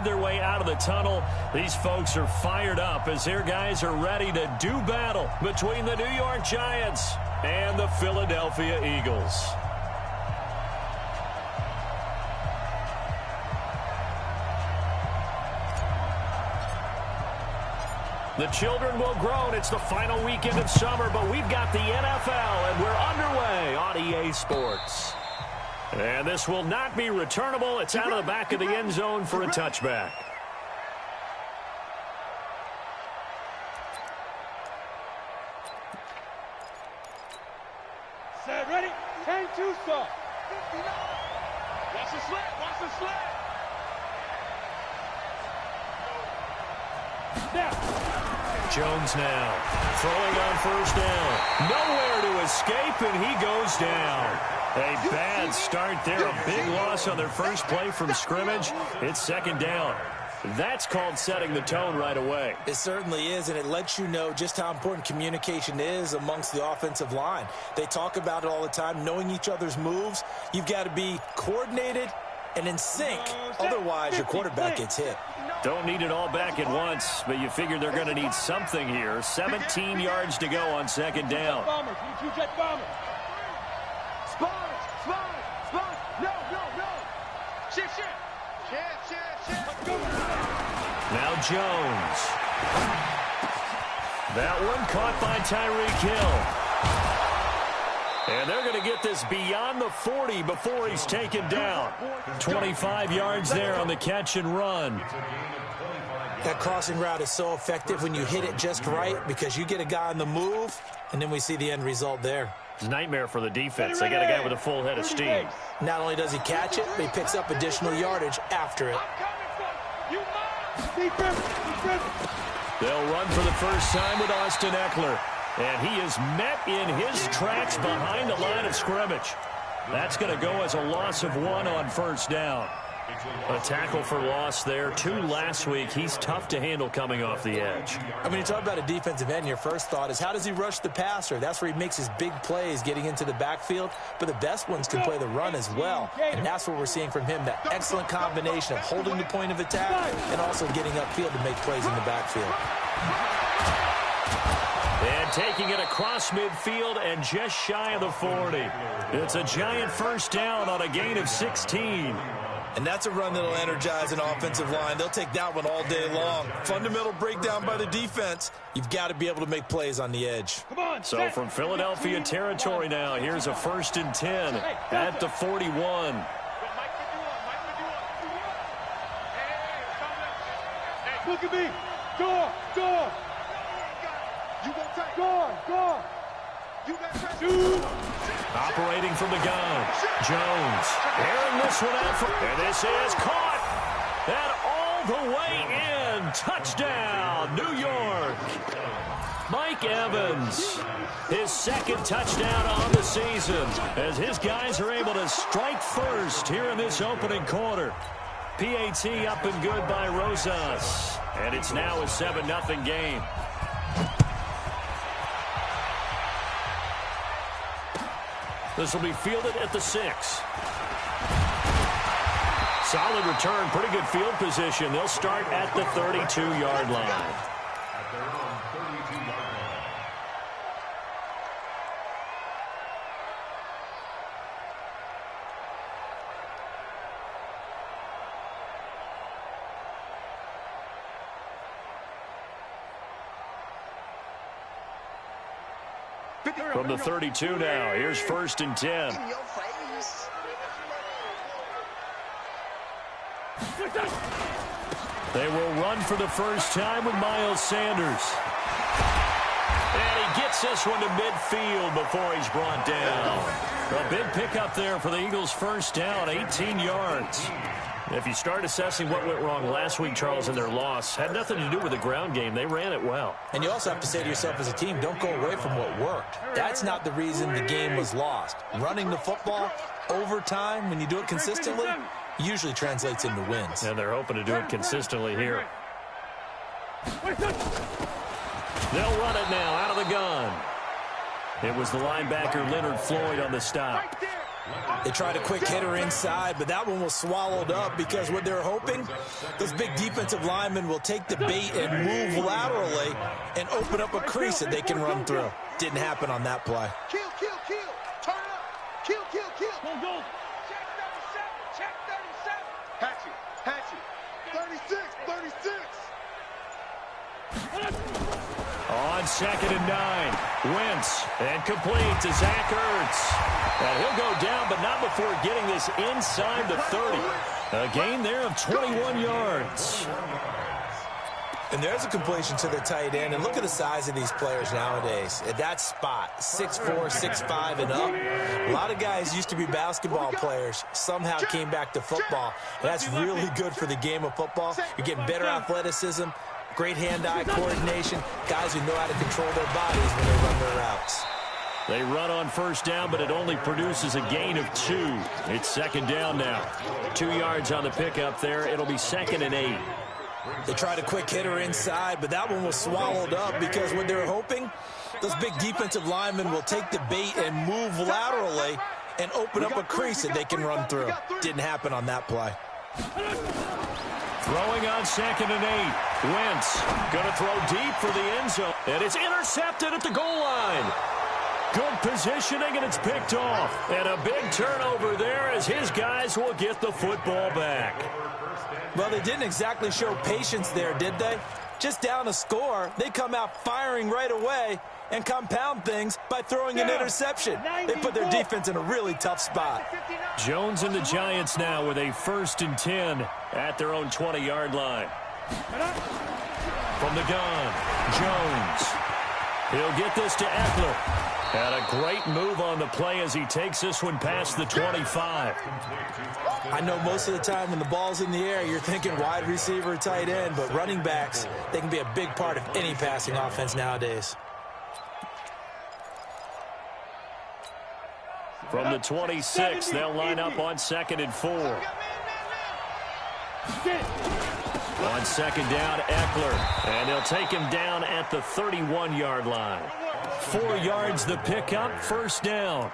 made their way out of the tunnel. These folks are fired up as their guys are ready to do battle between the New York Giants and the Philadelphia Eagles. The children will groan. It's the final weekend of summer, but we've got the NFL, and we're underway on EA Sports. And this will not be returnable. It's out of the back of the end zone for a touchback. Set, ready? 10-2 stop. Watch the slant, watch the slant. Now. Jones now throwing on first down. Nowhere to escape, and he goes down. A bad start there. A big loss on their first play from scrimmage. It's second down. That's called setting the tone right away. It certainly is, and it lets you know just how important communication is amongst the offensive line. They talk about it all the time, knowing each other's moves. You've got to be coordinated and in sync. Otherwise, your quarterback gets hit. Don't need it all back at once, but you figure they're going to need something here. 17 yards to go on second down. Now Jones. That one caught by Tyreek Hill. And they're going to get this beyond the 40 before he's taken down. 25 yards there on the catch and run. That crossing route is so effective when you hit it just right because you get a guy on the move, and then we see the end result there. It's a nightmare for the defense. They got a guy with a full head of steam. Not only does he catch it, but he picks up additional yardage after it. They'll run for the first time with Austin Eckler. And he is met in his tracks behind the line of scrimmage. That's going to go as a loss of 1 on first down. A tackle for loss there. 2 last week. He's tough to handle coming off the edge. I mean, you talk about a defensive end, your first thought is how does he rush the passer? That's where he makes his big plays getting into the backfield. But the best ones can play the run as well. And that's what we're seeing from him, that excellent combination of holding the point of attack and also getting upfield to make plays in the backfield. And taking it across midfield and just shy of the 40. It's a Giant first down on a gain of 16. And that's a run that'll energize an offensive line. They'll take that one all day long. Fundamental breakdown by the defense. You've got to be able to make plays on the edge. So from Philadelphia territory now, here's a 1st and 10 at the 41. Look at me. Door. You won't take. Door. You got pressure. Operating from the gun. Jones. Airing this one out. And this is caught. And all the way in. Touchdown, New York. Mike Evans. His second touchdown on the season. As his guys are able to strike first here in this opening quarter. PAT up and good by Rosas. And it's now a 7-0 game. This will be fielded at the 6. Solid return, pretty good field position. They'll start at the 32-yard line. From the 32 now, here's 1st and 10. They will run for the first time with Miles Sanders. And he gets this one to midfield before he's brought down. A big pickup there for the Eagles' first down, 18 yards. If you start assessing what went wrong last week, Charles, in their loss, had nothing to do with the ground game. They ran it well. And you also have to say to yourself as a team, don't go away from what worked. That's not the reason the game was lost. Running the football over time, when you do it consistently, usually translates into wins. And they're hoping to do it consistently here. They'll run it now out of the gun. It was the linebacker Leonard Floyd on the stop. They tried a quick hitter inside, but that one was swallowed up because what they're hoping, those big defensive linemen will take the bait and move laterally and open up a crease that they can run through. Didn't happen on that play. Kill, kill, kill. Turn up. Kill, kill, kill. Go. Check 37. Check 37. Hatchet. 36. 36. On 2nd and 9, Wentz, and complete to Zach Ertz. And he'll go down, but not before getting this inside the 30. A gain there of 21 yards. And there's a completion to the tight end. And look at the size of these players nowadays. At that spot, 6'4", 6'5", and up. A lot of guys used to be basketball players, somehow came back to football. And that's really good for the game of football. You're getting better athleticism, great hand-eye coordination, guys who know how to control their bodies when they run their routes. They run on 1st down, but it only produces a gain of 2. It's 2nd down now. 2 yards on the pickup there. It'll be 2nd and 8. They tried a quick hitter inside, but that one was swallowed up because what they're hoping, those big defensive linemen will take the bait and move laterally and open up a crease that they can run through. Didn't happen on that play. Throwing on 2nd and 8. Wentz going to throw deep for the end zone. And it's intercepted at the goal line. Good positioning, and it's picked off. And a big turnover there as his guys will get the football back. Well, they didn't exactly show patience there, did they? Just down a score, they come out firing right away and compound things by throwing an interception. They put their defense in a really tough spot. Jones and the Giants now with a 1st and 10 at their own 20-yard line. From the gun, Jones. He'll get this to Eckler. And a great move on the play as he takes this one past the 25. I know most of the time when the ball's in the air, you're thinking wide receiver, tight end, but running backs, they can be a big part of any passing offense nowadays. From the 26, they'll line up on 2nd and 4. On 2nd down, Eckler. And they'll take him down at the 31-yard line. 4 yards the pickup, 1st down.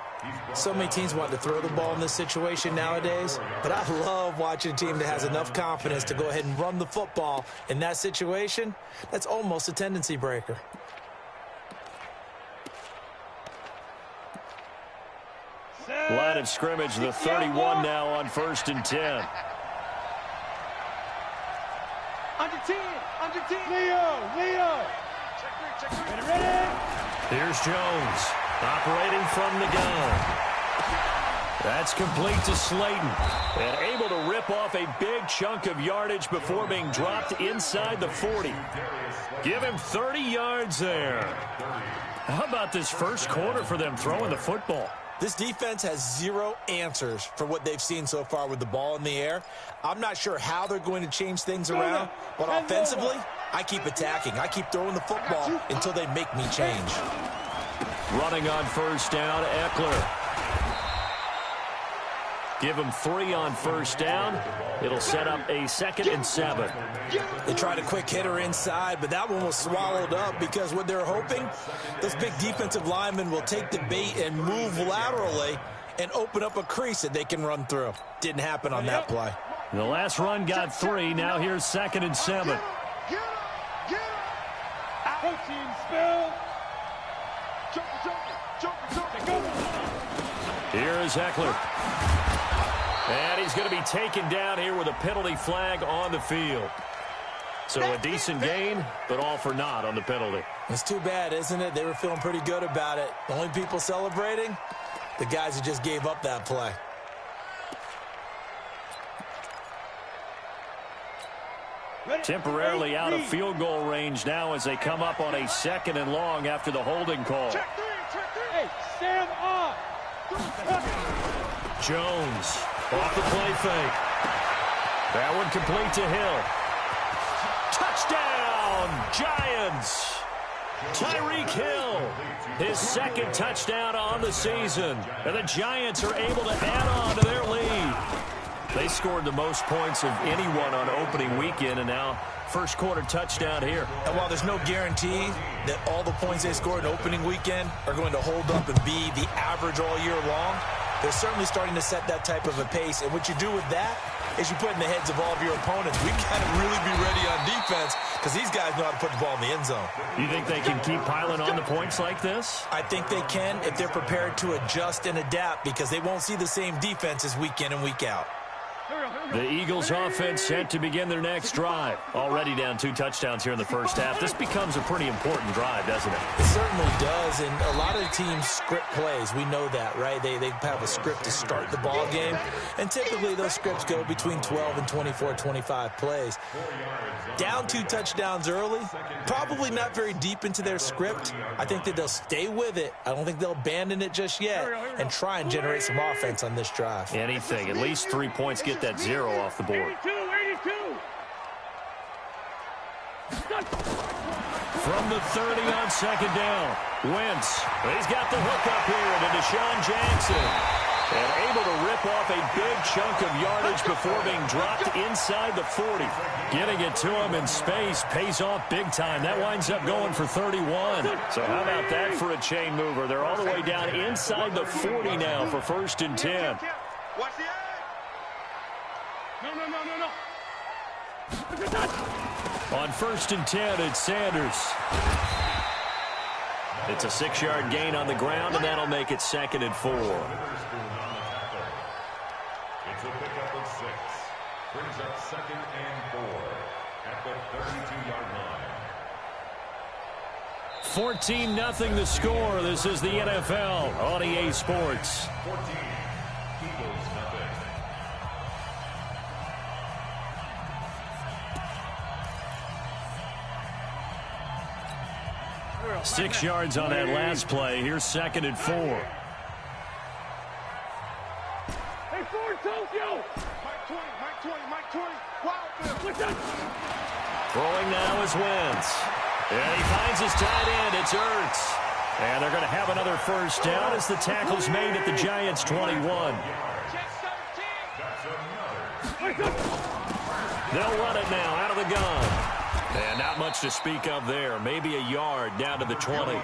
So many teams want to throw the ball in this situation nowadays, but I love watching a team that has enough confidence to go ahead and run the football. In that situation, that's almost a tendency breaker. Line of scrimmage, the 31 now on 1st and 10. Under 10. Leo. Check 3. Ready? Here's Jones, operating from the gun. That's complete to Slayton, and able to rip off a big chunk of yardage before being dropped inside the 40. Give him 30 yards there. How about this first quarter for them throwing the football? This defense has zero answers for what they've seen so far with the ball in the air. I'm not sure how they're going to change things around, but offensively, I keep attacking. I keep throwing the football until they make me change. Running on 1st down, Eckler. Give him 3 on 1st down. It'll set up a 2nd and 7. They tried a quick hitter inside, but that one was swallowed up because what they're hoping, those big defensive linemen will take the bait and move laterally and open up a crease that they can run through. Didn't happen on that play. The last run got 3. Now here's 2nd and 7. Protein spill. Here is Eckler. And he's going to be taken down here with a penalty flag on the field. So a decent gain, but all for naught on the penalty. It's too bad, isn't it? They were feeling pretty good about it. The only people celebrating, the guys who just gave up that play. Temporarily out of field goal range now as they come up on a 2nd and long after the holding call. Check 3. Hey, stand up. Jones off the play fake. That one complete to Hill. Touchdown, Giants. Tyreek Hill, his 2nd touchdown on the season. And the Giants are able to add on to their lead. They scored the most points of anyone on opening weekend, and now first quarter touchdown here. And while there's no guarantee that all the points they scored in opening weekend are going to hold up and be the average all year long, They're certainly starting to set that type of a pace. And what you do with that is you put in the heads of all of your opponents, we got to really be ready on defense because these guys know how to put the ball in the end zone. You think they can keep piling on the points like this? I think they can if they're prepared to adjust and adapt because they won't see the same defenses week in and week out. The Eagles offense set to begin their next drive. Already down 2 touchdowns here in the first half. This becomes a pretty important drive, doesn't it? It certainly does, and a lot of teams script plays. We know that, right? They have a script to start the ball game, and typically those scripts go between 12 and 24, 25 plays. Down 2 touchdowns early, probably not very deep into their script. I think that they'll stay with it. I don't think they'll abandon it just yet and try and generate some offense on this drive. Anything, at least 3 points, get that 0 off the board. 82. From the 30 on second down, Wentz. He's got the hook up here to Deshaun Jackson. And able to rip off a big chunk of yardage before being dropped inside the 40. Getting it to him in space pays off big time. That winds up going for 31. So how about that for a chain mover? They're all the way down inside the 40 now for 1st and 10. Watch the eye. No. On 1st and 10, it's Sanders. It's a 6-yard gain on the ground, and that'll make it 2nd and 4. It's a pickup of 6. Brings up 2nd and 4 at the 32-yard line. 14-0 the score. This is the NFL on EA Sports. 14. Eagles nothing. 6 yards on that last play. Here's 2nd and 4. Hey, Ford, Tokyo. Mike 20. Wild. Throwing now is Wentz. And he finds his tight end. It's Ertz. And they're going to have another first down as the tackle's made at the Giants' 21. They'll run it now out of the gun. And not much to speak of there. Maybe a yard down to the 20.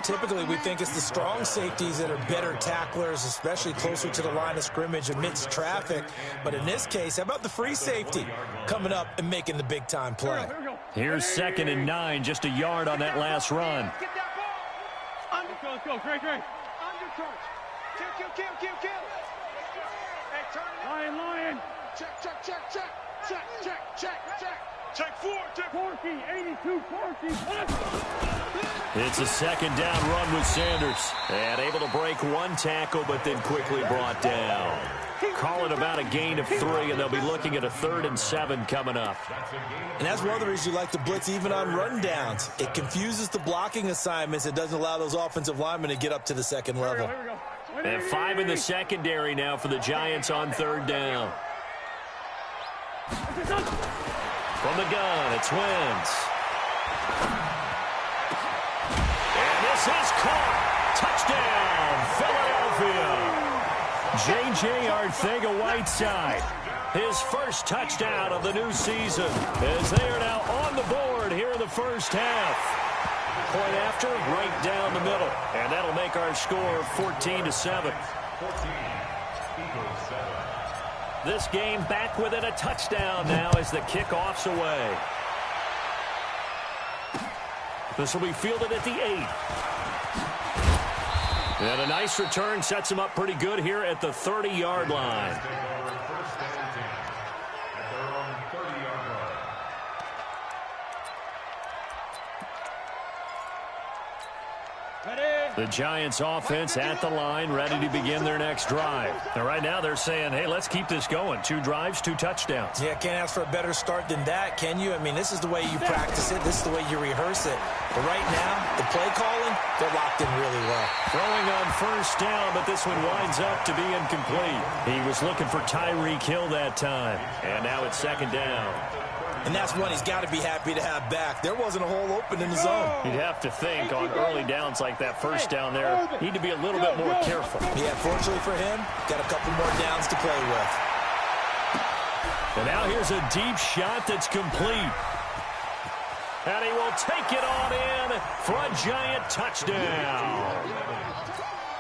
Typically, we think it's the strong safeties that are better tacklers, especially closer to the line of scrimmage amidst traffic. But in this case, how about the free safety coming up and making the big-time play? Here's 2nd and 9, just a yard on that last run. Get that ball. Let's go. Great. Undercross. Kill. Hey, turn it in. Lion. Check 4. Porky, 82, Porky. It's a 2nd down run with Sanders. And able to break 1 tackle, but then quickly brought down. Call it about a gain of 3, and they'll be looking at a 3rd and 7 coming up. And that's one of the reasons you like to blitz even on rundowns. It confuses the blocking assignments. It doesn't allow those offensive linemen to get up to the second level. Here we go. And 5 in the secondary now for the Giants on 3rd down. From the gun, it's Wentz. And this is caught. Touchdown, Philadelphia. J.J. Arcega-Whiteside. His first touchdown of the new season as they are now on the board here in the first half. Point after, right down the middle. And that'll make our score 14-7. This game back within a touchdown now as the kickoff's away. This will be fielded at the 8. And a nice return sets him up pretty good here at the 30-yard line. The Giants offense at the line, ready to begin their next drive. And right now they're saying, hey, let's keep this going. 2 drives, 2 touchdowns. Yeah, can't ask for a better start than that, can you? I mean, this is the way you practice it. This is the way you rehearse it. But right now, the play calling, they're locked in really well. Throwing on first down, but this one winds up to be incomplete. He was looking for Tyreek Hill that time. And now it's 2nd down. And that's one he's got to be happy to have back. There wasn't a hole open in the zone. You'd have to think on early downs like that first down there, need to be a little bit more careful. Yeah, fortunately for him, got a couple more downs to play with. And now here's a deep shot that's complete. And he will take it on in for a Giant touchdown.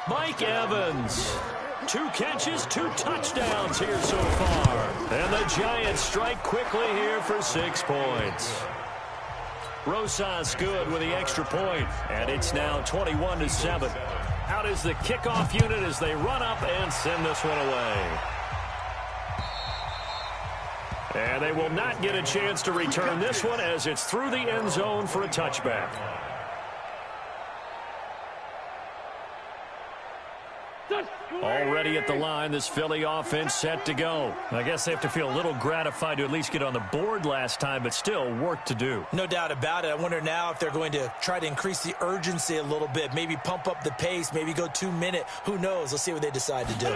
Mike Evans. 2 catches, 2 touchdowns here so far. And the Giants strike quickly here for 6 points. Rosas good with the extra point, and it's now 21-7. Out is the kickoff unit as they run up and send this one away. And they will not get a chance to return this one as it's through the end zone for a touchback. Already at the line, this Philly offense set to go. I guess they have to feel a little gratified to at least get on the board last time, but still work to do. No doubt about it. I wonder now if they're going to try to increase the urgency a little bit, maybe pump up the pace, maybe go 2-minute. Who knows? Let's see what they decide to do.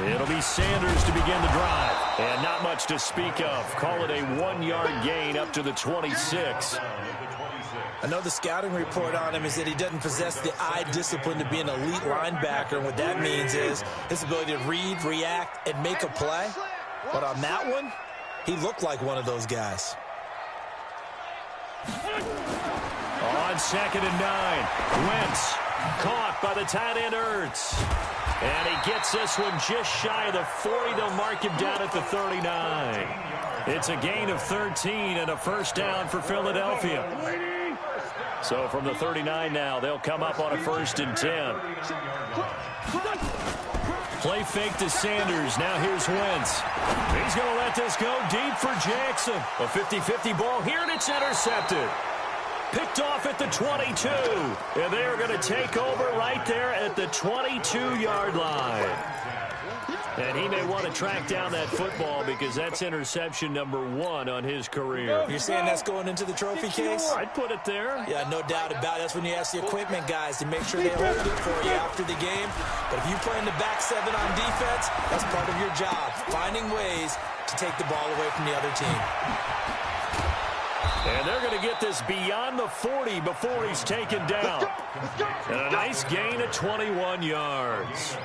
It'll be Sanders to begin the drive. And not much to speak of. Call it a 1-yard gain up to the 26. I know the scouting report on him is that he doesn't possess the eye discipline to be an elite linebacker. And what that means is his ability to read, react, and make a play. But on that one, he looked like one of those guys. On 2nd and 9, Wentz caught by the tight end Ertz. And he gets this one just shy of the 40. They'll mark him down at the 39. It's a gain of 13 and a first down for Philadelphia. So from the 39 now, they'll come up on a 1st and 10. Play fake to Sanders. Now here's Wentz. He's going to let this go deep for Jackson. A 50-50 ball here, and it's intercepted. Picked off at the 22. And they are going to take over right there at the 22-yard line. And he may want to track down that football because that's interception number 1 on his career. You're saying that's going into the trophy case? I'd put it there. Yeah, no doubt about it. That's when you ask the equipment guys to make sure they hold it for you after the game. But if you play in the back 7 on defense, that's part of your job, finding ways to take the ball away from the other team. And they're going to get this beyond the 40 before he's taken down. And a nice gain of 21 yards.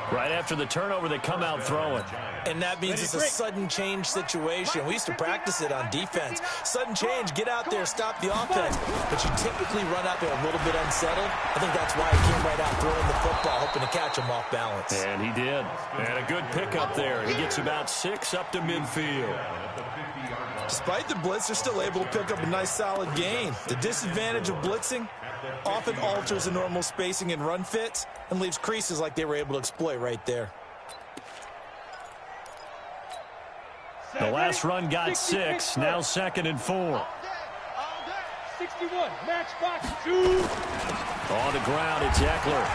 Right after the turnover, they come out throwing. And that means it's a sudden change situation. We used to practice it on defense. Sudden change, get out there, stop the offense. But you typically run out there a little bit unsettled. I think that's why he came right out throwing the football, hoping to catch him off balance. And he did. And a good pickup there. He gets about 6 up to midfield. Despite the blitz, they're still able to pick up a nice solid gain. The disadvantage of blitzing often alters the normal spacing and run fits and leaves creases like they were able to exploit right there. The last run got 6, now 2nd and 4. 61, match box 2. On the ground, it's Eckler.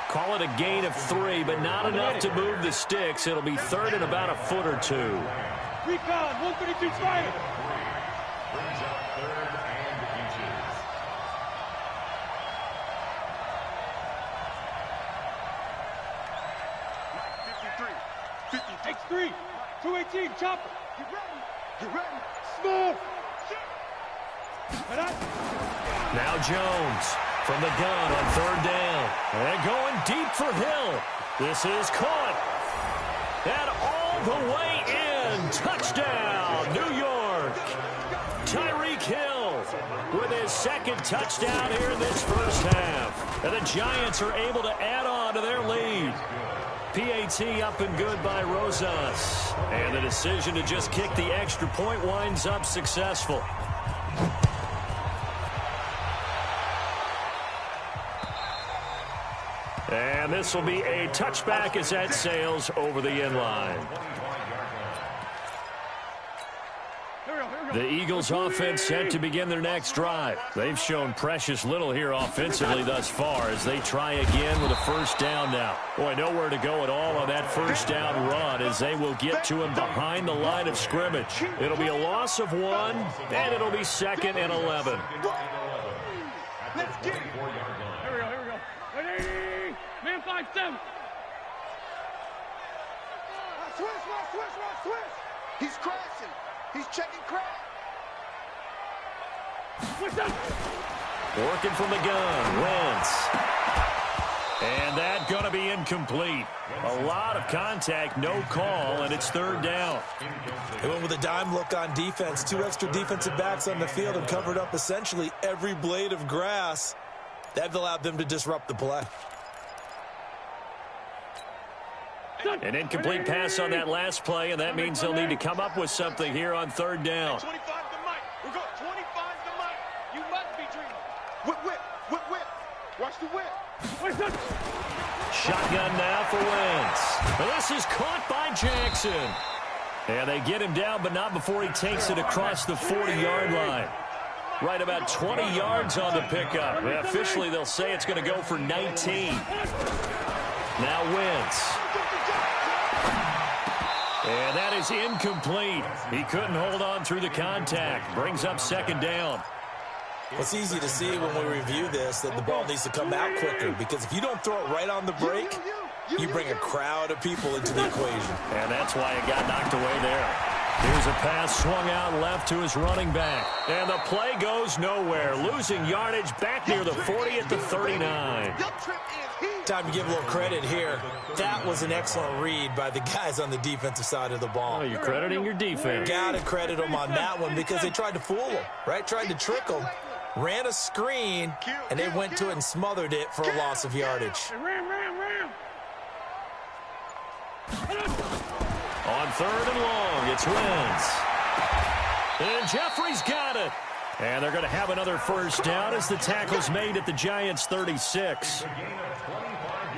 Call it a gain of 3, but not enough to move the sticks. It'll be 3rd and about a foot or 2. Recon, 132 trying. Brings up 3rd and inches. X3, 218, chopper. Get ready. Get ready. Smooth. Now Jones from the gun on 3rd down. And going deep for Hill. This is caught. And all the way in. Touchdown, New York. Tyreek Hill with his 2nd touchdown here in this first half. And the Giants are able to add on to their lead. PAT up and good by Rosas. And the decision to just kick the extra point winds up successful. And this will be a touchback as that sails over the end line. The Eagles offense set to begin their next drive. They've shown precious little here offensively thus far as they try again with a 1st down now. Boy, nowhere to go at all on that 1st down run as they will get to him behind the line of scrimmage. It'll be a loss of 1, and it'll be 2nd and 11. Let's get it. Here we go. 180. Man 5-7. Switch. He's crashing. He's checking crack. Working from the gun, Wentz. And that's going to be incomplete. A lot of contact, no call, and it's 3rd down. They went with a dime look on defense. 2 extra defensive backs on the field and covered up essentially every blade of grass. That allowed them to disrupt the play. An incomplete pass on that last play, and that means they'll need to come up with something here on third down. 25 to Mike. We're going 25 to Mike. You must be dreaming. Whip, whip, whip, whip. Watch the whip. Shotgun now for Wentz. Well, this is caught by Jackson. And they get him down, but not before he takes it across the 40-yard line. Right about 20 yards on the pickup. Officially, they'll say it's going to go for 19. Now Wentz. And that is incomplete. He couldn't hold on through the contact. Brings up second down. It's easy to see when we review this that the ball needs to come out quicker, because if you don't throw it right on the break, you bring a crowd of people into the equation. And that's why it got knocked away there. Here's a pass swung out left to his running back. And the play goes nowhere. Losing yardage back near the 40 at the 39. Time to give a little credit here. That was an excellent read by the guys on the defensive side of the ball. Oh, you're crediting your defense. Got to credit them on that one because they tried to fool them, right? Tried to trick them. Ran a screen, and they went to it and smothered it for a loss of yardage. On third and long, it's Wentz. And Jeffrey's got it. And they're going to have another first down as the tackle's made at the Giants' 36.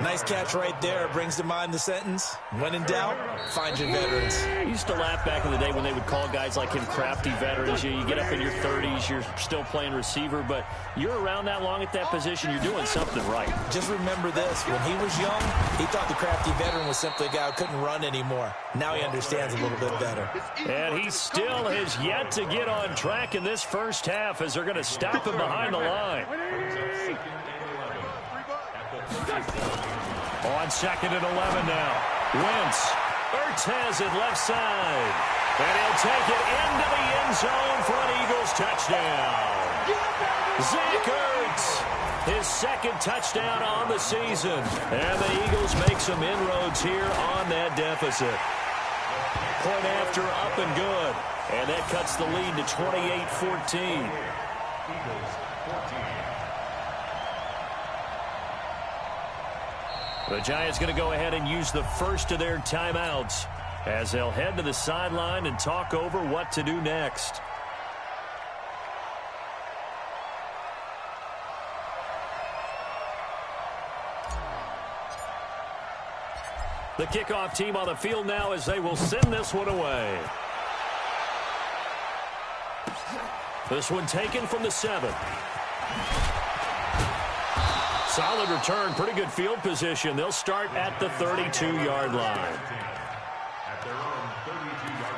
Nice catch right there. Brings to mind the sentence, when in doubt, find your veterans. I used to laugh back in the day when they would call guys like him crafty veterans. You get up in your 30s, you're still playing receiver, but you're around that long at that position, you're doing something right. Just remember this. When he was young, he thought the crafty veteran was simply a guy who couldn't run anymore. Now he understands a little bit better. And he still has yet to get on track in this first half as they're going to stop him behind the line. On second and 11 now. Wentz. Ertz has it left side. And he'll take it into the end zone for an Eagles touchdown. Zach Ertz. His second touchdown on the season. And the Eagles make some inroads here on that deficit. Point after up and good. And that cuts the lead to 28-14. The Giants going to go ahead and use the first of their timeouts as they'll head to the sideline and talk over what to do next. The kickoff team on the field now as they will send this one away. This one taken from the 7. Solid return, pretty good field position. They'll start at the 32-yard line. At their own 32-yard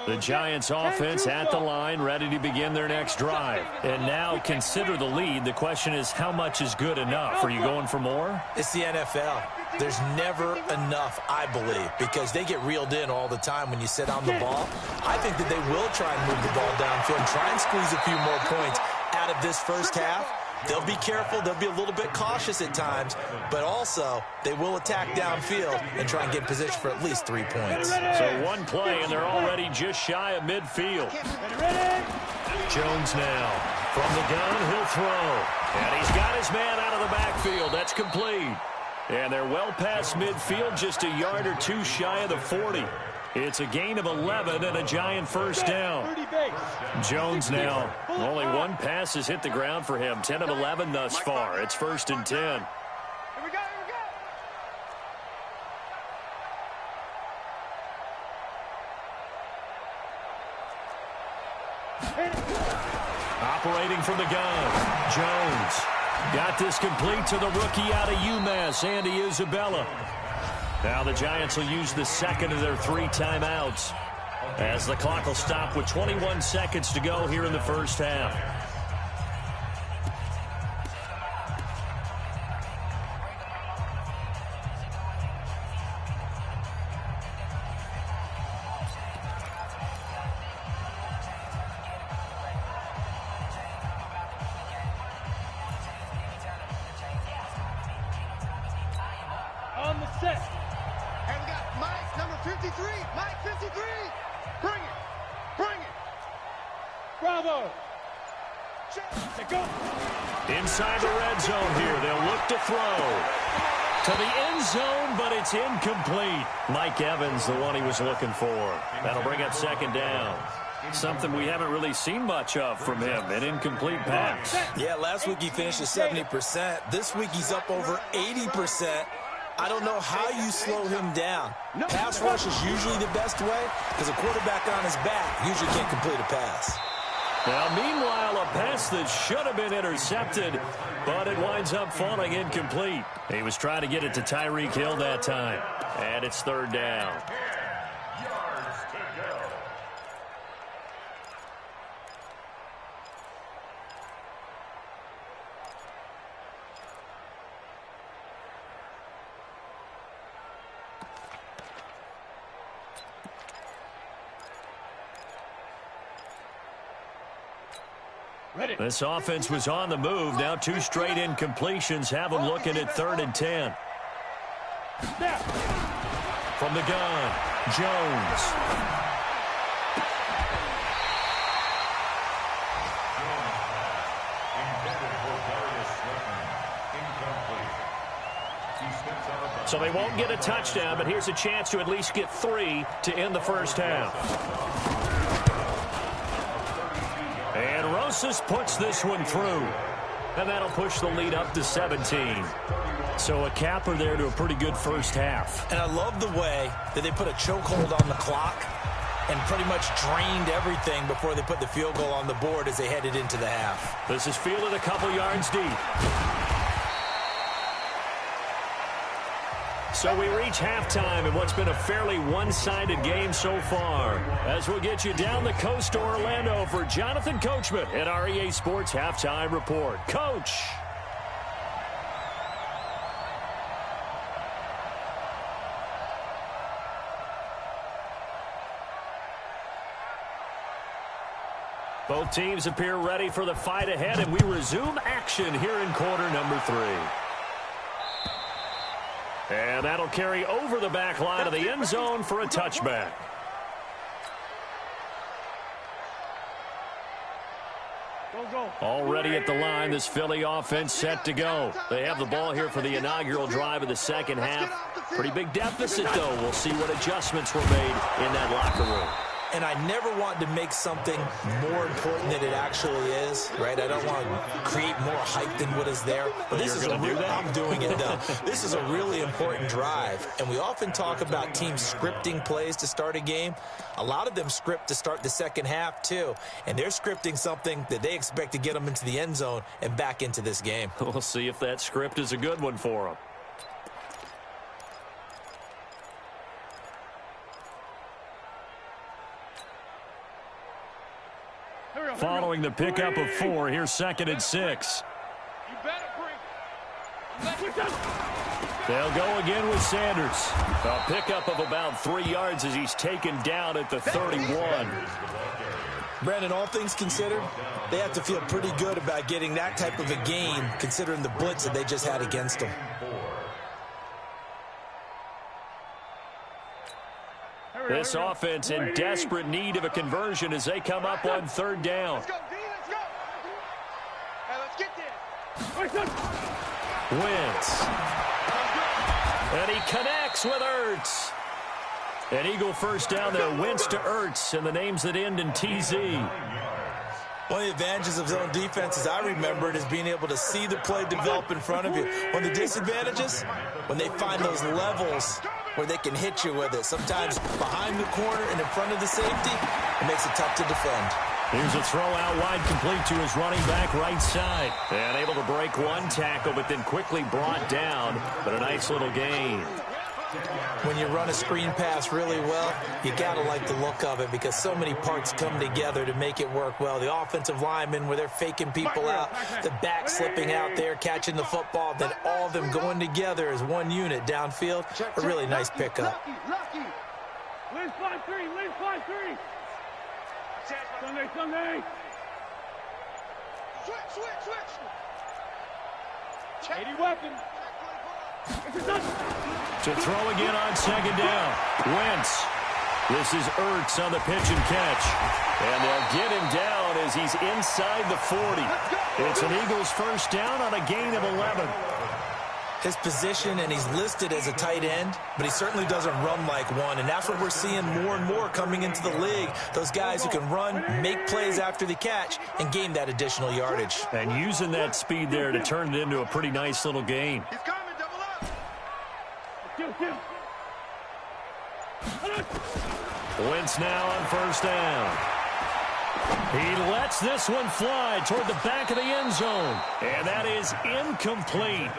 line. The Giants offense at the line, ready to begin their next drive. And now consider the lead. The question is, how much is good enough? Are you going for more? It's the NFL. There's never enough, I believe, because they get reeled in all the time when you sit on the ball. I think that they will try and move the ball downfield and try and squeeze a few more points out of this first half. They'll be careful. They'll be a little bit cautious at times, but also they will attack downfield and try and get in position for at least 3 points. So one play, and they're already just shy of midfield. Jones now. From the gun, he'll throw. And he's got his man out of the backfield. That's complete. And they're well past midfield, just a yard or two shy of the 40. It's a gain of 11 and a Giant first down. Jones now. Only one pass has hit the ground for him. 10 of 11 thus far. It's 1st and 10. Here we go, Operating from the gun, Jones. Got this complete to the rookie out of UMass, Andy Isabella. Now the Giants will use the second of their 3 timeouts as the clock will stop with 21 seconds to go here in the first half. Hey, we got Mike, number 15. 53. Mike 53. Bring it. Bring it. Bravo. Go. Inside the red zone here. They'll look to throw. To the end zone, but it's incomplete. Mike Evans, the one he was looking for. That'll bring up second down. Something we haven't really seen much of from him, an incomplete pass. Yeah, last week he finished at 70%. This week he's up over 80%. I don't know how you slow him down. Pass rush is usually the best way because a quarterback on his back usually can't complete a pass. Now, meanwhile, a pass that should have been intercepted, but it winds up falling incomplete. He was trying to get it to Tyreek Hill that time, and it's third down. Yards to go. This offense was on the move. Now 2 straight incompletions have them looking at 3rd and 10. From the gun, Jones. So they won't get a touchdown, but here's a chance to at least get 3 to end the first half. And Rosas puts this one through. And that'll push the lead up to 17. So a capper there to a pretty good first half. And I love the way that they put a chokehold on the clock and pretty much drained everything before they put the field goal on the board as they headed into the half. This is fielded a couple yards deep. So we reach halftime in what's been a fairly one-sided game so far. As we'll get you down the coast to Orlando for Jonathan Coachman at our EA Sports Halftime Report. Coach. Both teams appear ready for the fight ahead, and we resume action here in quarter number 3. And that'll carry over the back line of the end zone for a touchback. Already at the line, this Philly offense set to go. They have the ball here for the inaugural drive of the second half. Pretty big deficit, though. We'll see what adjustments were made in that locker room. And I never want to make something more important than it actually is, right? I don't want to create more hype than what is there. But this is I'm doing it, though. This is a really important drive. And we often talk about teams scripting plays to start a game. A lot of them script to start the second half, too. And they're scripting something that they expect to get them into the end zone and back into this game. We'll see if that script is a good one for them. Following the pickup of 4, here's 2nd and 6. They'll go again with Sanders. A pickup of about 3 yards as he's taken down at the 31. Brandon, all things considered, they have to feel pretty good about getting that type of a game considering the blitz that they just had against them. This offense in desperate need of a conversion as they come up on 3rd down. Let's go, D, let's go. Hey, let's get there. Wentz. And he connects with Ertz. An Eagle first down there. Wentz to Ertz, and the names that end in TZ. One of the advantages of zone defense, as I remember it, is being able to see the play develop in front of you. One of the disadvantages, when they find those levels where they can hit you with it. Sometimes behind the corner and in front of the safety, it makes it tough to defend. Here's a throw out wide complete to his running back right side. And able to break one tackle, but then quickly brought down. But a nice little gain. When you run a screen pass really well, you got to like the look of it because so many parts come together to make it work well. The offensive linemen, where they're faking people out, the back slipping out there, catching the football, then all of them going together as one unit downfield. A really nice pickup. Liz 5-3, Liz 5-3. Sunday. Switch. 80 weapon. It's a touchdown. To throw again on second down. Wentz. This is Ertz on the pitch and catch. And they'll get him down as he's inside the 40. It's an Eagles first down on a gain of 11. His position, and he's listed as a tight end, but he certainly doesn't run like one, and that's what we're seeing more and more coming into the league. Those guys who can run, make plays after the catch, and gain that additional yardage. And using that speed there to turn it into a pretty nice little gain. He's coming, double up. Wentz now on first down. He lets this one fly toward the back of the end zone. And that is incomplete.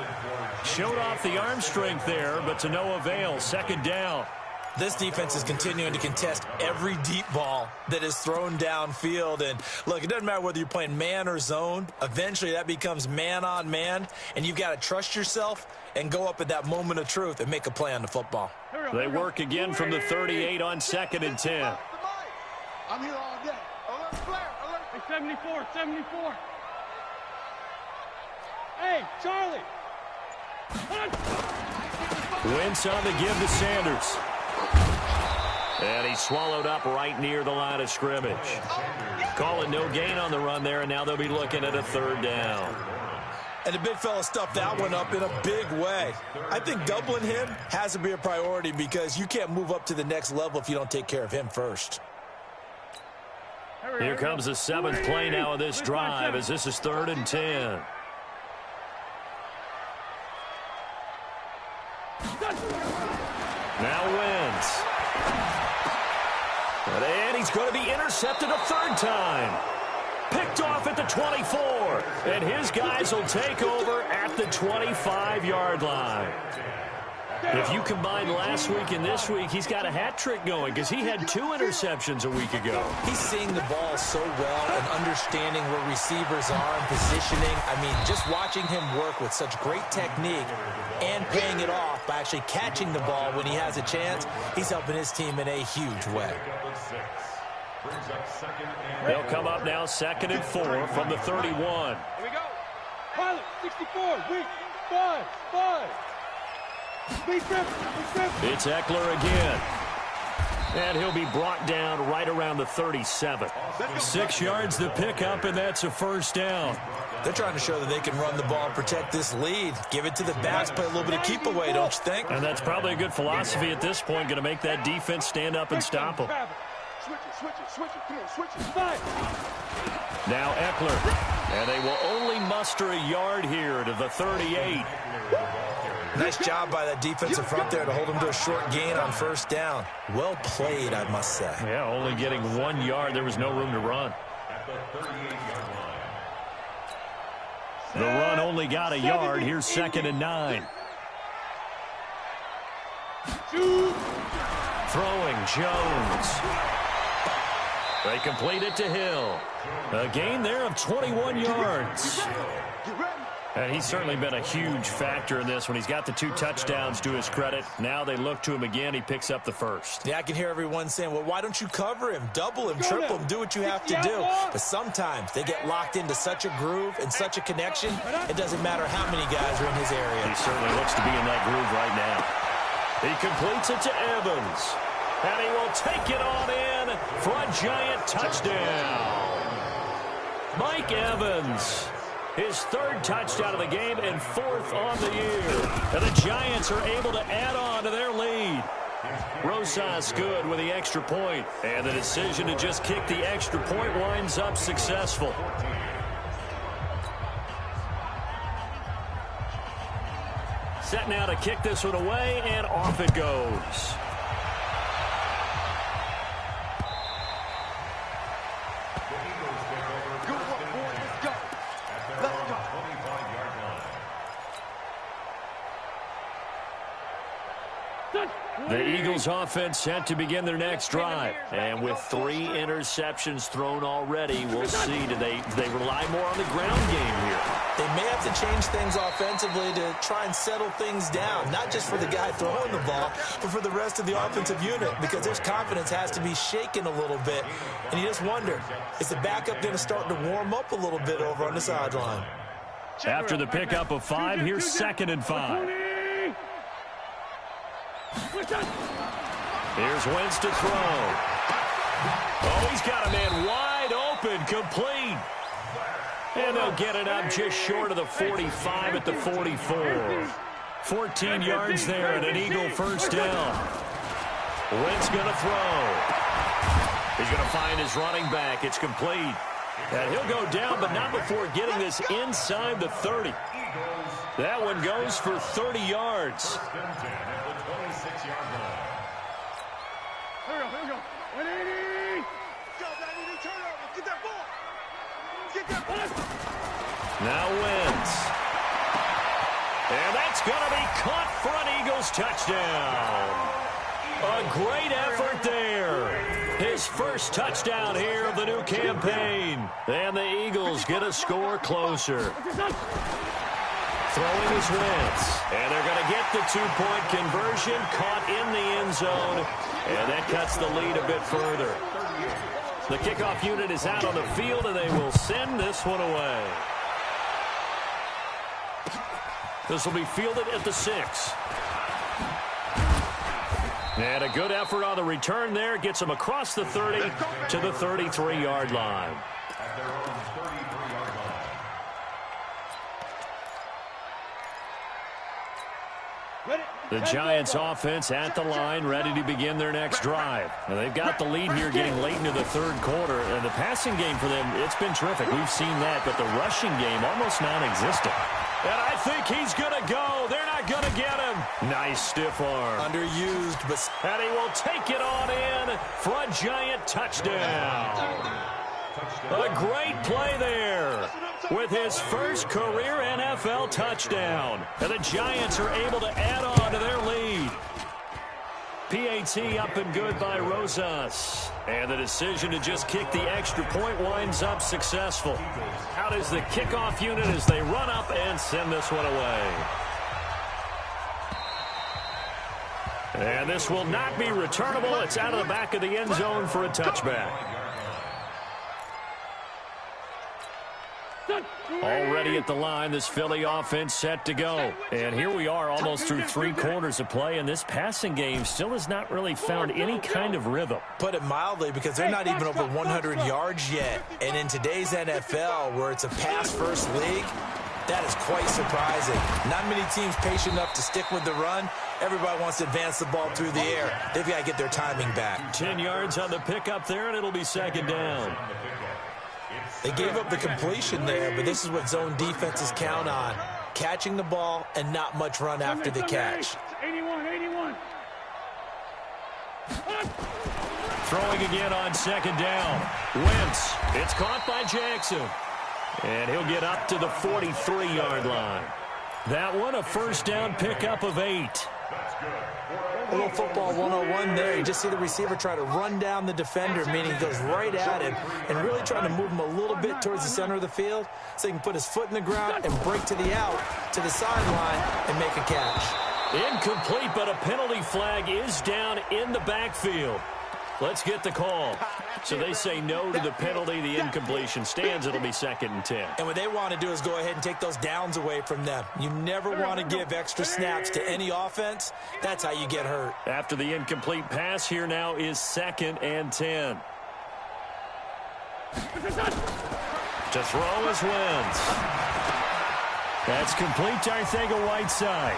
Showed off the arm strength there, but to no avail. Second down. This defense is continuing to contest every deep ball that is thrown downfield. And, look, it doesn't matter whether you're playing man or zone. Eventually, that becomes man on man, and you've got to trust yourself and go up at that moment of truth and make a play on the football. They work again from the 38 on 2nd and 10. I'm here all day. Alert, flare, alert. Hey, 74, 74. Hey, Charlie. Wentz on the give to Sanders. And he's swallowed up right near the line of scrimmage. Calling no gain on the run there, and now they'll be looking at a third down. And the big fella stuffed that one up in a big way. I think doubling him has to be a priority because you can't move up to the next level if you don't take care of him first. Here comes the 7th play now of this drive as this is 3rd and 10. Now Wentz. And he's going to be intercepted a 3rd time. Picked off at the 24. And his guys will take over at the 25-yard line. If you combine last week and this week, he's got a hat trick going because he had 2 interceptions a week ago. He's seeing the ball so well and understanding where receivers are and positioning. I mean, just watching him work with such great technique and paying it off by actually catching the ball when he has a chance, he's helping his team in a huge way. They'll come up now 2nd and 4 from the 31. Here we go. Pilot, 64, weak, 5. It's Eckler again. And he'll be brought down right around the 37. 6 yards to pick up, and that's a first down. They're trying to show that they can run the ball and protect this lead. Give it to the backs, play a little bit of keep away, don't you think? And that's probably a good philosophy at this point, going to make that defense stand up and stop them. Switch it. Come on, switch it. Now Eckler. And they will only muster a yard here to the 38. Nice job by that defensive front there to hold him to a short gain on first down. Well played, I must say. Yeah, only getting 1 yard. There was no room to run. The run only got a yard. Here's 2nd and 9. Throwing Jones. They complete it to Hill. A gain there of 21 yards. And he's certainly been a huge factor in this when he's got the 2 touchdowns to his credit. Now they look to him again. He picks up the first. Yeah, I can hear everyone saying, well, why don't you cover him, double him, triple him, do what you have to do. But sometimes they get locked into such a groove and such a connection, it doesn't matter how many guys are in his area. He certainly looks to be in that groove right now. He completes it to Evans. And he will take it on in for a giant touchdown. Mike Evans. His 3rd touchdown of the game and 4th on the year. And the Giants are able to add on to their lead. Rosas good with the extra point. And the decision to just kick the extra point winds up successful. Set now to kick this one away, and off it goes. The Eagles offense set to begin their next drive. And with 3 interceptions thrown already, we'll see. Do they rely more on the ground game here? They may have to change things offensively to try and settle things down, not just for the guy throwing the ball, but for the rest of the offensive unit, because their confidence has to be shaken a little bit. And you just wonder, is the backup going to start to warm up a little bit over on the sideline? After the pickup of 5, here's 2nd and 5. Here's Wentz to throw. Oh, he's got a man wide open, complete. And they'll get it up just short of the 45 at the 44. 14 yards there and an Eagle first down. Wentz going to throw. He's going to find his running back. It's complete. And he'll go down, but not before getting this inside the 30. That one goes for 30 yards. Here we go. 180. Go, 90 turnover. Get that ball. Get that ball. Now Wentz. And that's going to be caught for an Eagles touchdown. A great effort there. His first touchdown here of the new campaign. And the Eagles get a score closer. Throwing is Wentz. And they're going to get the two-point conversion, caught in the end zone. And that cuts the lead a bit further. The kickoff unit is out on the field, and they will send this one away. This will be fielded at the 6. And a good effort on the return there. Gets him across the 30 to the 33-yard line. The Giants offense at the line, ready to begin their next drive. Now, they've got the lead here getting late into the third quarter. And the passing game for them, it's been terrific. We've seen that, but the rushing game almost non-existent. And I think he's going to go. They're not going to get him. Nice stiff arm. Underused, but... And he will take it on in for a Giant touchdown. A great play there with his first career NFL touchdown. And the Giants are able to add on to their lead. PAT up and good by Rosas. And the decision to just kick the extra point winds up successful. Out is the kickoff unit as they run up and send this one away. And this will not be returnable. It's out of the back of the end zone for a touchback. Already at the line, this Philly offense set to go. And here we are almost through 3 quarters of play, and this passing game still has not really found any kind of rhythm. Put it mildly, because they're not even over 100 yards yet. And in today's NFL, where it's a pass-first league, that is quite surprising. Not many teams patient enough to stick with the run. Everybody wants to advance the ball through the air. They've got to get their timing back. 10 yards on the pickup there, and it'll be second down. They gave up the completion there, but this is what zone defenses count on. Catching the ball and not much run after the catch. 81. Throwing again on second down. Wentz. It's caught by Jackson. And he'll get up to the 43-yard line. That one, a first down pickup of 8. A little football 101 there. You just see the receiver try to run down the defender, meaning he goes right at him and really trying to move him a little bit towards the center of the field so he can put his foot in the ground and break to the out, to the sideline, and make a catch. Incomplete, but a penalty flag is down in the backfield. Let's get the call. So they say no to the penalty. The incompletion stands. It'll be second and 10. And what they want to do is go ahead and take those downs away from them. You never want to give extra snaps to any offense. That's how you get hurt. After the incomplete pass, here now is second and 10. To throw is Wentz. That's complete to Arcega-Whiteside.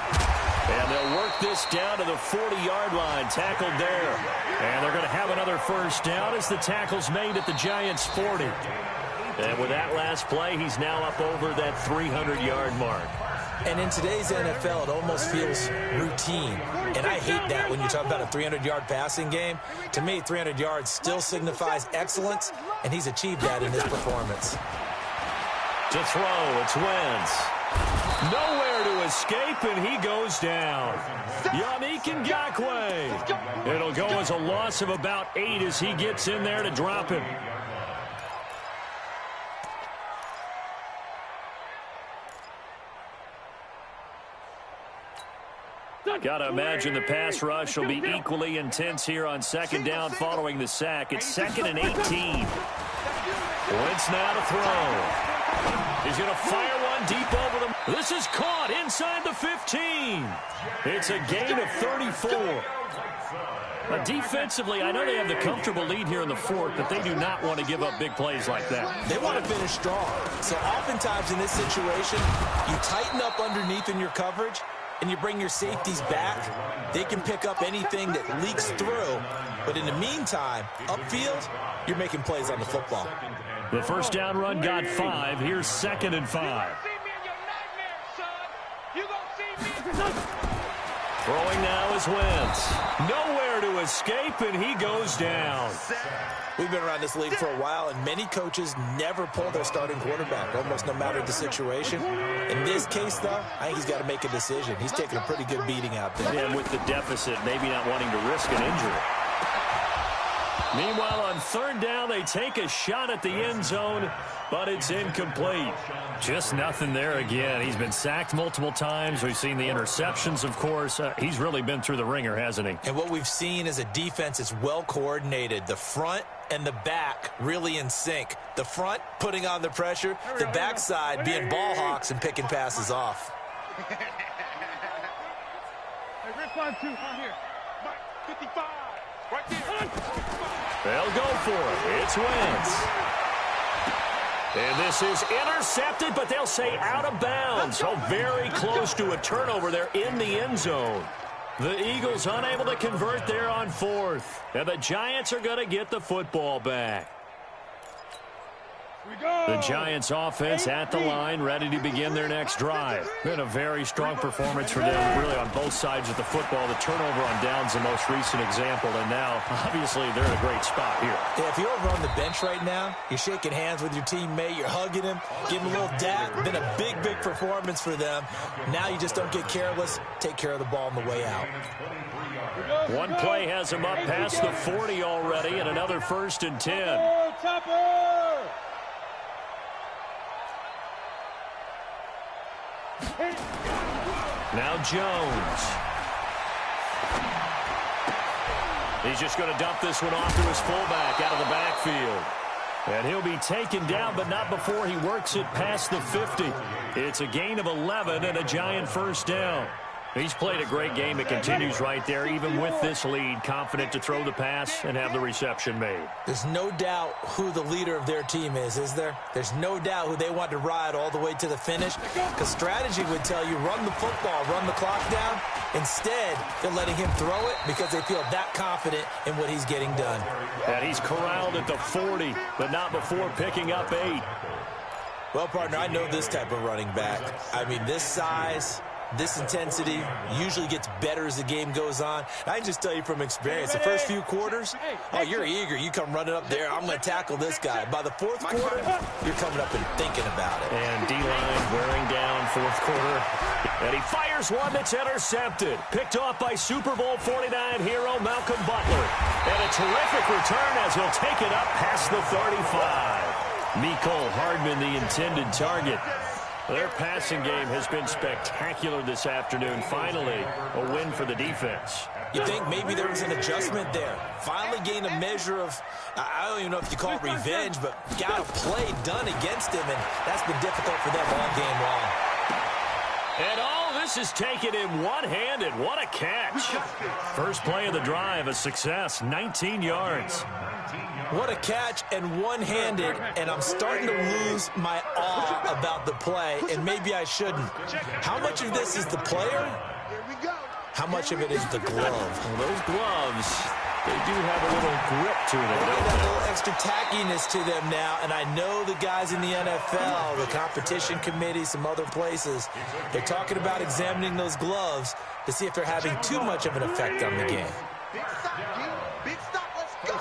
And they'll work this down to the 40-yard line, tackled there. And they're going to have another first down as the tackle's made at the Giants' 40. And with that last play, he's now up over that 300-yard mark. And in today's NFL, it almost feels routine. And I hate that when you talk about a 300-yard passing game. To me, 300 yards still signifies excellence, and he's achieved that in his performance. To throw, it's Wentz. Nowhere to escape, and he goes down. Yannick Ngakoue. It'll go as a loss of about 8 as he gets in there to drop him. Got to imagine the pass rush will be equally intense here on second down following the sack. It's second and 18. Wentz now to throw. He's going to fire one deep over them. This is caught inside the 15. It's a gain of 34. Defensively, I know they have the comfortable lead here in the fourth, but they do not want to give up big plays like that. They want to finish strong. So oftentimes in this situation, you tighten up underneath in your coverage, and you bring your safeties back. They can pick up anything that leaks through. But in the meantime, upfield, you're making plays on the football. The first down run got 5. Here's 2nd and 5. Throwing now is Wentz. Nowhere to escape, and he goes down. We've been around this league for a while, and many coaches never pull their starting quarterback, almost no matter the situation. In this case, though, I think he's got to make a decision. He's taking a pretty good beating out there. And with the deficit, maybe not wanting to risk an injury. Meanwhile, on 3rd down, they take a shot at the end zone, but it's incomplete. Just nothing there again. He's been sacked multiple times. We've seen the interceptions, of course. He's really been through the ringer, hasn't he? And what we've seen is a defense that's well coordinated. The front and the back really in sync. The front putting on the pressure, the backside being ball hawks and picking passes off. Hey, rip on 2 on here. 55. Right there. They'll go for it. It's Wentz. And this is intercepted, but they'll say out of bounds. So very close to a turnover there in the end zone. The Eagles unable to convert there on 4th. And the Giants are going to get the football back. The Giants offense at the line, ready to begin their next drive. Been a very strong performance for them, really on both sides of the football. The turnover on downs the most recent example, and now, obviously, they're in a great spot here. Yeah, if you're over on the bench right now, you're shaking hands with your teammate, you're hugging him, giving him a little dap. Been a big, big performance for them. Now you just don't get careless. Take care of the ball on the way out. One play has him up past the 40 already, and another 1st and 10. Now Jones. He's just going to dump this one off to his fullback out of the backfield. And he'll be taken down, but not before he works it past the 50. It's a gain of 11 and a Giant 1st down. He's played a great game. It continues right there, even with this lead, confident to throw the pass and have the reception made. There's no doubt who the leader of their team is there? There's no doubt who they want to ride all the way to the finish, because strategy would tell you run the football, run the clock down. Instead, they're letting him throw it because they feel that confident in what he's getting done. And he's corralled at the 40, but not before picking up 8. Well, partner, I know this type of running back. I mean, this size, this intensity usually gets better as the game goes on. I can just tell you from experience, the first few quarters, oh, you're eager. You come running up there, I'm going to tackle this guy. By the 4th quarter, you're coming up and thinking about it. And D-line wearing down 4th quarter. And he fires one that's intercepted. Picked off by Super Bowl 49 hero Malcolm Butler. And a terrific return as he'll take it up past the 35. Mecole Hardman, the intended target. Their passing game has been spectacular this afternoon. Finally, a win for the defense. You think maybe there was an adjustment there. Finally gained a measure of, I don't even know if you call it revenge, but got a play done against him, and that's been difficult for them all game long. And all this is taken in one-handed. What a catch. First play of the drive, a success, 19 yards. What a catch and one-handed, and I'm starting to lose my awe about the play, and maybe I shouldn't. How much of this is the player? How much of it is the glove? Well, those gloves, they do have a little grip to them, They don't have a they? little extra tackiness to them now, and I know the guys in the NFL, the competition committee, some other places, they're talking about examining those gloves to see if they're having too much of an effect on the game. Big stop, let's go.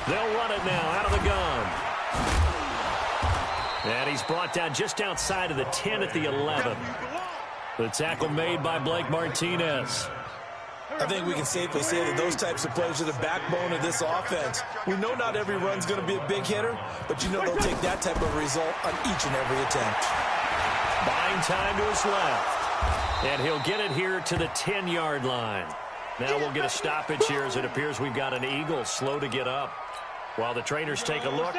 They'll run it now out of the gun. And he's brought down just outside of the 10 at the 11. The tackle made by Blake Martinez. I think we can safely say that those types of plays are the backbone of this offense. We know not every run's going to be a big hitter, but you know they'll take that type of result on each and every attempt. Buying time to his left. And he'll get it here to the 10-yard line. Now we'll get a stoppage here as it appears we've got an Eagle slow to get up. While the trainers take a look,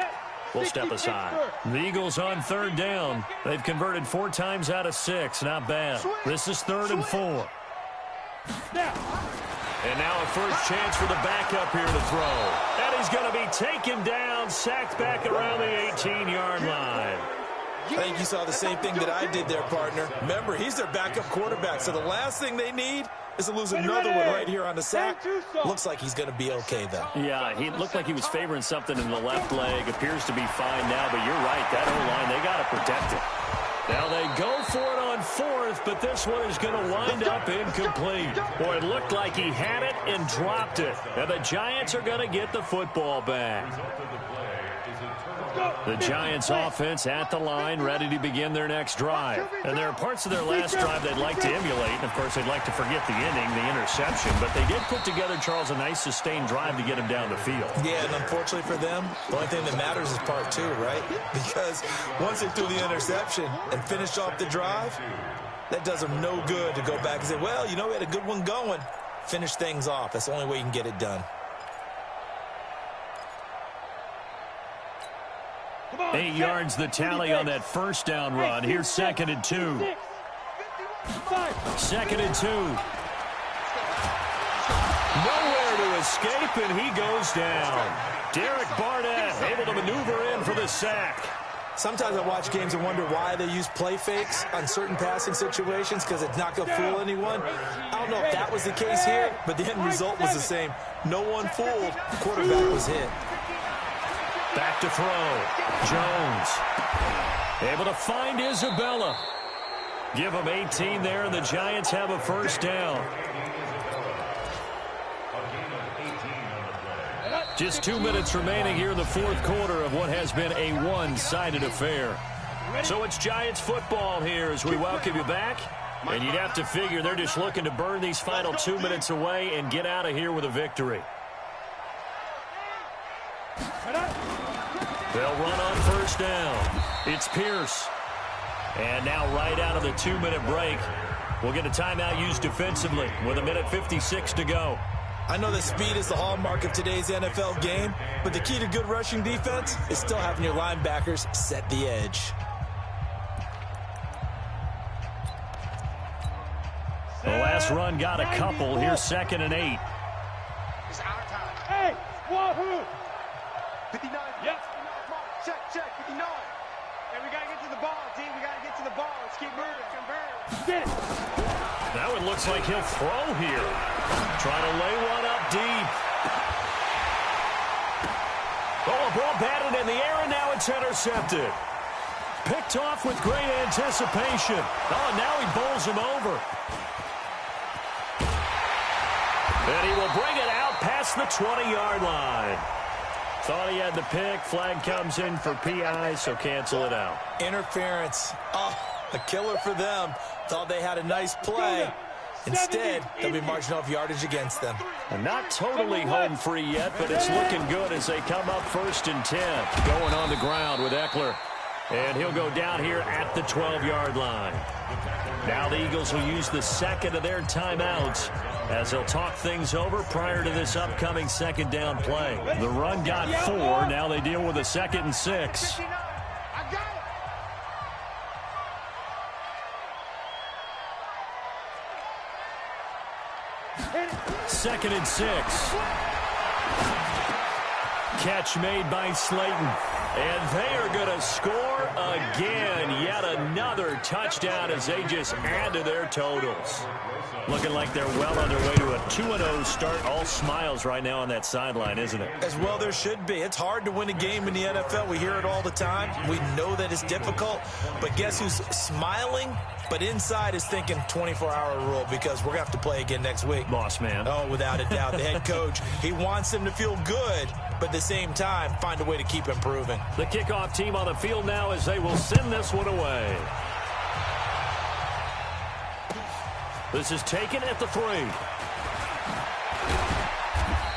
will step aside. The Eagles on third down. They've converted 4 times out of 6. Not bad. This is 3rd and 4. And now a first chance for the backup here to throw. And he's going to be taken down, sacked back around the 18-yard line. I think you saw the same thing that I did there, partner. Remember, he's their backup quarterback, so the last thing they need is to lose another one right here on the sack. Looks like he's going to be okay, though. Yeah, he looked like he was favoring something in the left leg. Appears to be fine now, but you're right. That O-line, they got to protect it. Now they go for it on 4th, but this one is going to wind up incomplete. Boy, it looked like he had it and dropped it. Now the Giants are going to get the football back. The Giants offense at the line, ready to begin their next drive. And there are parts of their last drive they'd like to emulate. And, of course, they'd like to forget the inning, the interception. But they did put together, Charles, a nice sustained drive to get him down the field. Yeah, and unfortunately for them, the only thing that matters is part 2, right? Because once they threw the interception and finished off the drive, that does them no good to go back and say, well, you know, we had a good one going. Finish things off. That's the only way you can get it done. 8 yards the tally on that first down run. Here's 2nd and 2. 2nd and 2. Nowhere to escape, and he goes down. Derek Barnett able to maneuver in for the sack. Sometimes I watch games and wonder why they use play fakes on certain passing situations, because it's not going to fool anyone. I don't know if that was the case here, but the end result was the same. No one fooled. The quarterback was hit. Back to throw. Jones able to find Isabella. Give him 18 there, and the Giants have a first down. Just 2 minutes remaining here in the 4th quarter of what has been a one-sided affair. So it's Giants football here as we welcome you back. And you'd have to figure they're just looking to burn these final 2 minutes away and get out of here with a victory. They'll run on first down. It's Pierce. And now right out of the 2-minute break, we'll get a timeout used defensively with 1:56 to go. I know that speed is the hallmark of today's NFL game, but the key to good rushing defense is still having your linebackers set the edge. The last run got a couple. Here's 2nd and 8. It's our time. Hey, wahoo! 59. Yep. Check, 59. And we got to get to the ball, team. We got to get to the ball. Let's keep moving. Convert. Get it. Now it looks like he'll throw here. Trying to lay one up deep. Oh, a ball batted in the air, and now it's intercepted. Picked off with great anticipation. Oh, and now he bowls him over. And he will bring it out past the 20-yard line. Thought he had the pick. Flag comes in for PI, so cancel it out. Interference. Oh, a killer for them. Thought they had a nice play. Instead, they'll be marching off yardage against them. And not totally home free yet, but it's looking good as they come up 1st and 10. Going on the ground with Eckler. And he'll go down here at the 12-yard line. Now the Eagles will use the second of their timeouts as they'll talk things over prior to this upcoming second down play. The run got 4. Now they deal with a 2nd and 6. I got it. 2nd and 6. Catch made by Slayton. And they are going to score again. Yet another touchdown as they just add to their totals. Looking like they're well on their way to a 2-0 start. All smiles right now on that sideline, isn't it? As well there should be. It's hard to win a game in the NFL. We hear it all the time. We know that it's difficult. But guess who's smiling? But inside is thinking 24-hour rule, because we're going to have to play again next week. Boss man. Oh, without a doubt. The head coach, he wants them to feel good, but at the same time, find a way to keep improving. The kickoff team on the field now as they will send this one away. This is taken at the 3.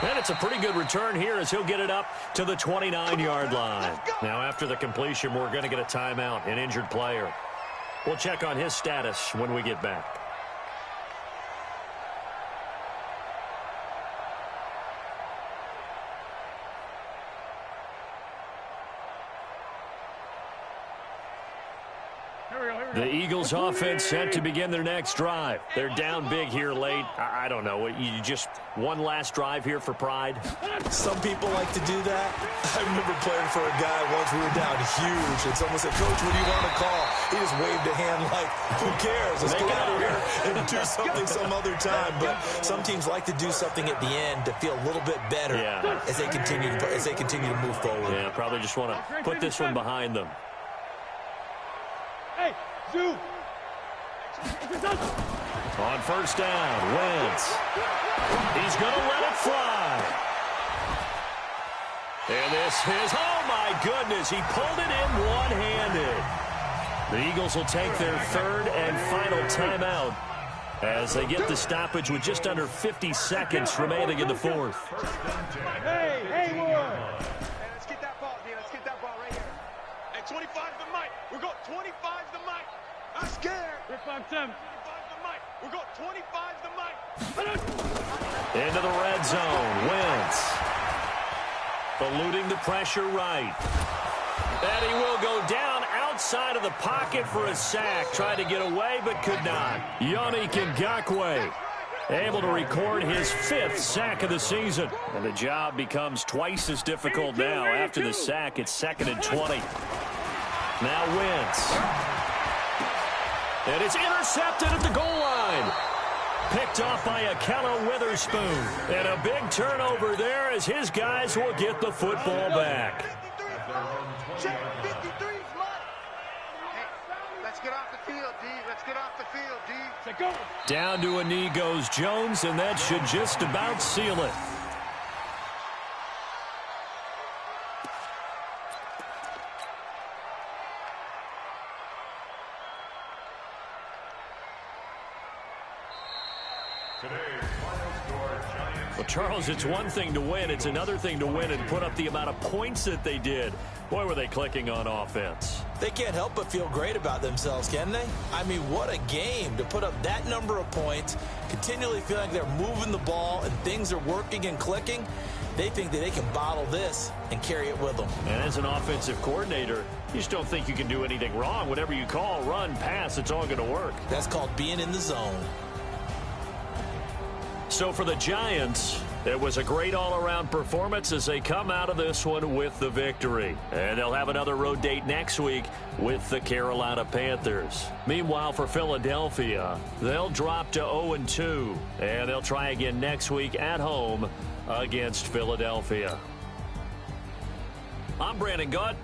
And it's a pretty good return here as he'll get it up to the 29-yard line. Now after the completion, we're going to get a timeout, an injured player. We'll check on his status when we get back. The Eagles offense set to begin their next drive. They're down big here late. I don't know. You just one last drive here for pride? Some people like to do that. I remember playing for a guy once. We were down huge, and someone said, "Coach, what do you want to call?" He just waved a hand like, "Who cares? Let's get out of here and do something some other time." But some teams like to do something at the end to feel a little bit better as they continue to move forward. Yeah, probably just want to put this one behind them. Hey, Zoo. On first down, Wentz. He's going to let it fly. And this is, oh my goodness, he pulled it in one-handed. The Eagles will take their third and final timeout as they get the stoppage with just under 50 seconds remaining in the fourth. Hey, Haywood. Hey, let's get that ball, D. Let's get that ball right here. Hey, 25's the mic. We're going 25's the mic. I'm scared. 5-10. 25's the mic. We're going 25's the mic. Into the red zone, Wentz. Eluding the pressure right. And he will go down outside of the pocket for a sack. Tried to get away, but could not. Yannick Ngakoue able to record his 5th sack of the season. And the job becomes twice as difficult now. After the sack, it's 2nd and 20. Now Wentz. And it's intercepted at the goal line. Picked off by Ahkello Witherspoon. And a big turnover there as his guys will get the football back. Check 53's mine. Hey, let's get off the field, D. Let's get off the field, D. Say go. Down to a knee goes Jones, and that should just about seal it. Well, Charles, it's one thing to win. It's another thing to win and put up the amount of points that they did. Boy, were they clicking on offense. They can't help but feel great about themselves, can they? I mean, what a game to put up that number of points, continually feeling like they're moving the ball and things are working and clicking. They think that they can bottle this and carry it with them. And as an offensive coordinator, you just don't think you can do anything wrong. Whatever you call, run, pass, it's all going to work. That's called being in the zone. So for the Giants, it was a great all-around performance as they come out of this one with the victory. And they'll have another road date next week with the Carolina Panthers. Meanwhile, for Philadelphia, they'll drop to 0-2, and they'll try again next week at home against Philadelphia. I'm Brandon Gautt.